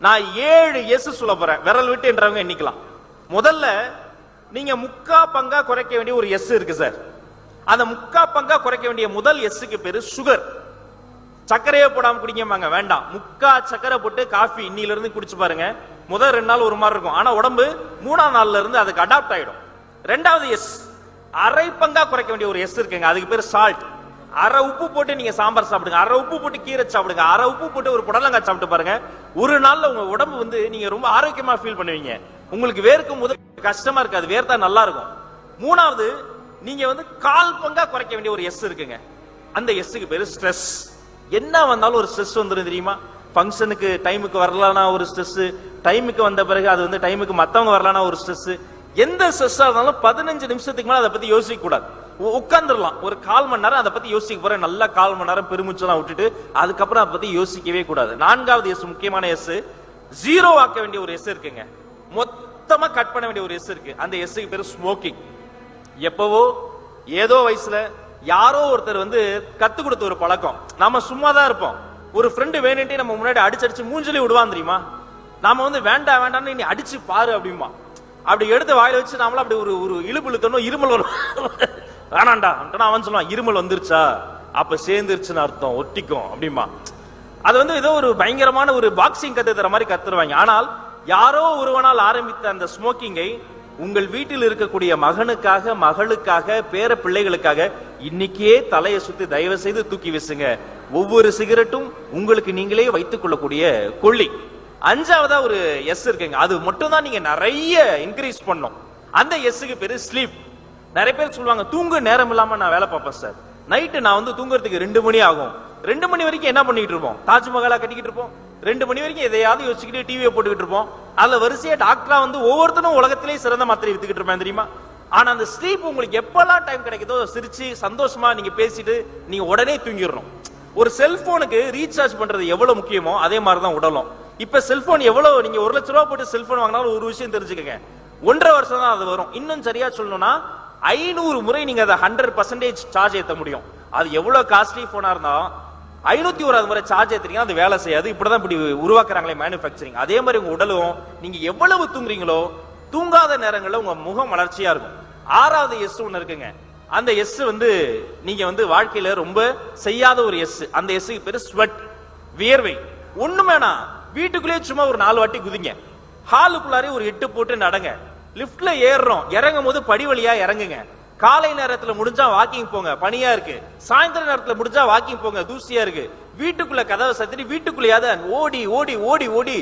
நான் 7 எஸ் சொல்ல போறேன். விரல் விட்டு என்றவங்க எண்ணிக்கலாம். முதல்ல நீங்க முக்கா பங்கா குறைக்க வேண்டிய ஒரு எஸ் இருக்கு சார். அந்த முக்கா பங்கா குறைக்க வேண்டிய முதல் எஸ்க்கு பேரு சுகர். சர்க்கரையே போடாம குடிக்கமாங்க, வேண்டாம். முக்கா சர்க்கரை போட்டு காஃபி இன்னில இருந்து குடிச்சு பாருங்க. முதல் 2 நாள் ஒரு மாதிரி இருக்கும், ஆனா உடம்பு 3ஆம் நாள்ல இருந்து அதுக்கு அடாப்ட் ஆயிடும். ரெண்டாவது எஸ், அரை பங்கா குறைக்க வேண்டிய ஒரு எஸ் இருக்குங்க, அதுக்கு பேரு சால்ட். அரை உப்பு போட்டு நீங்க சாம்பார் சாப்பிடுங்க, அரை உப்பு போட்டு கீரை சாப்பிடுங்க, அரை உப்பு போட்டு ஒரு புடலங்காய் சாப்பிட்டு பாருங்க. ஒரு நாள்ல உங்க உடம்பு வந்து நீங்க ரொம்ப ஆரோக்கியமா ஃபீல் பண்ணுவீங்க. உங்களுக்கு வேர்க்கும் போது கஷ்டமா இருக்காது, வேர்த்தா நல்லா இருக்கும். மூணாவது, நீங்க வந்து 1/4 பங்கா குறைக்க வேண்டிய ஒரு எஸ் இருக்குங்க. அந்த எஸ்க்கு பேரு ஸ்ட்ரெஸ். என்ன வந்தாலும் ஒரு ஸ்ட்ரெஸ் வந்துரும் தெரியுமா? ஃபங்க்ஷனுக்கு டைமுக்கு வரலனா ஒரு ஸ்ட்ரெஸ், டைமுக்கு வந்த பிறகு அது வந்து டைமுக்கு மத்தவங்க வரலனா ஒரு ஸ்ட்ரெஸ். எந்த ஸ்ட்ரெஸ்ஸா இருந்தாலும் 15 நிமிஷத்துக்கு மேல அதை பத்தி யோசிக்க கூடாது. உட்கார்ந்துடலாம் ஒரு 1/4 மணி நேரம் அதை பத்தி யோசிக்க போறேன், நல்லா 1/4 மணி நேரம் பெருமிச்சலாம் விட்டுட்டு அதுக்கப்புறம் அதை பத்தி யோசிக்கவே கூடாது. 4வது எஸ், முக்கியமான எஸ், ஜீரோ ஆக்க வேண்டிய ஒரு எஸ் இருக்குங்க. மொத்தமா கட் பண்ண வேண்டிய ஒரு எஸ் இருக்கு. அந்த எஸ்க்கு பேரு ஸ்மோக்கிங். எப்பவோ ஏதோ வயசுல யாரோ ஒருத்தர் வந்து கத்து கொடுத்த ஒரு பழக்கம். நாம சும்மா தான் இருப்போம், ஒரு ஃப்ரெண்டு வேணும்ட்டே நம்ம முன்னாடி அடிச்சு மூஞ்சிலே விடுவான் தெரியுமா? நாம வந்து வேண்டாம் வேண்டாம்னு நீ அடிச்சு பாரு அப்படிமா. அப்படி எடுத்து வாயில வச்சு நாமளும் அப்படி ஒரு இழுப்பு இழுத்தணும், இருமல் வரும். வேணாண்டா அவன் சொல்லுவான், இருமல் வந்துருச்சா அப்ப சேர்ந்துருச்சுன்னு அர்த்தம், ஒட்டிக்கும் அப்படிமா. அது வந்து ஏதோ ஒரு பயங்கரமான ஒரு பாக்ஸிங் கத்து தர மாதிரி கத்துருவாங்க. ஆனால் யாரோ ஒருவனால் ஆரம்பித்த அந்த ஸ்மோக்கிங்கை உங்கள் வீட்டில் இருக்கக்கூடிய மகனுக்காக, மகளுக்காக, பேர பிள்ளைகளுக்காக இன்னைக்கே தலையை சுத்தி தயவு செய்து தூக்கி வீசுங்க. ஒவ்வொரு சிகரெட்டும் உங்களுக்கு நீங்களே வைத்துக் கொள்ளக்கூடிய கொள்ளி. 5வதா ஒரு எஸ் இருக்குங்க, அது மட்டும் தான் நீங்க நிறைய இன்க்ரீஸ் பண்ணும். அந்த எஸ்க்கு பேரு ஸ்லீப். நிறைய பேர் சொல்லுவாங்க, தூங்க நேரம் இல்லாம நான் வேலை பார்ப்பேன் சார். நைட்டு நான் வந்து தூங்குறதுக்கு 2 மணி ஆகும். 2 மணி வரைக்கும் என்ன பண்ணிட்டு இருப்போம்? தாஜ்மஹாலா கட்டிக்கிட்டு இருப்போம். 2 மணி வரைக்கும் எதையாவது யோசிச்சுக்கிட்டு டிவியை போட்டுக்கிட்டு இருப்போம். அதுல வரிசையா டாக்டரா வந்து ஒவ்வொருத்தரும் உலகத்திலேயே சிறந்த மாத்திரை வித்துக்கிட்டு இருப்பேன் தெரியுமா? ஆனா அந்த ஸ்லீப் உங்களுக்கு எப்பெல்லாம் டைம் கிடைக்குதோ சிரிச்சு சந்தோஷமா நீங்க பேசிட்டு நீங்க உடனே தூங்கிடணும். ஒரு செல்போனுக்கு ரீசார்ஜ் பண்றது எவ்வளவு முக்கியமோ அதே மாதிரிதான் உடலும். இப்ப செல்போன் எவ்வளவு, நீங்க 1 லட்சம் ரூபாய் போட்டு செல்போன் வாங்கினாலும் ஒரு விஷயம் தெரிஞ்சுக்கங்க, 1.5 வருஷம் தான் அது வரும். இன்னும் சரியா சொல்லணும்னா 500 முறை நீங்க அதை 100% சார்ஜ் ஏற்ற முடியும். அது எவ்வளவு காஸ்ட்லி போனா இருந்தாலும் 501 முறை சார்ஜ் ஏத்துறீங்கன்னா அது வேலை செய்யாது. இப்படிதான் இப்படி உருவாக்குறாங்களே மேனுஃபேக்சரிங். அதே மாதிரி உங்க உடலும் நீங்க எவ்வளவு தூங்குறீங்களோ, தூங்காத நேரங்கள்ல உங்க முகம் வளர்ச்சியா இருக்கும். 6வது எஸ் ஒன்னு இருக்குங்க. அந்த எஸ் வந்து நீங்க வந்து வாழ்க்கையில ரொம்ப செய்யாத ஒரு எஸ். அந்த எஸ்க்கு பேரு ஸ்வெட், வியர்வை. ஒண்ணும் வேணாம், வீட்டுக்குள்ளேயே சும்மா ஒரு 4 வாட்டி குதிங்க. ஹாலுக்குள்ளாரே ஒரு 8 போட்டு நடங்க. லிப்ட்ல ஏறுறோம், இறங்கும் போது படி வழியா இறங்குங்க. காலை நேரத்துல முடிஞ்சா வாக்கிங் போங்க, பனியா இருக்கு. சாயந்தர நேரத்துல முடிஞ்சா வாக்கிங் போங்க, தூசியா இருக்கு. வீட்டுக்குள்ள கதவை சத்திட்டு வீட்டுக்குள்ளேயாவது ஓடி ஓடி ஓடி ஓடி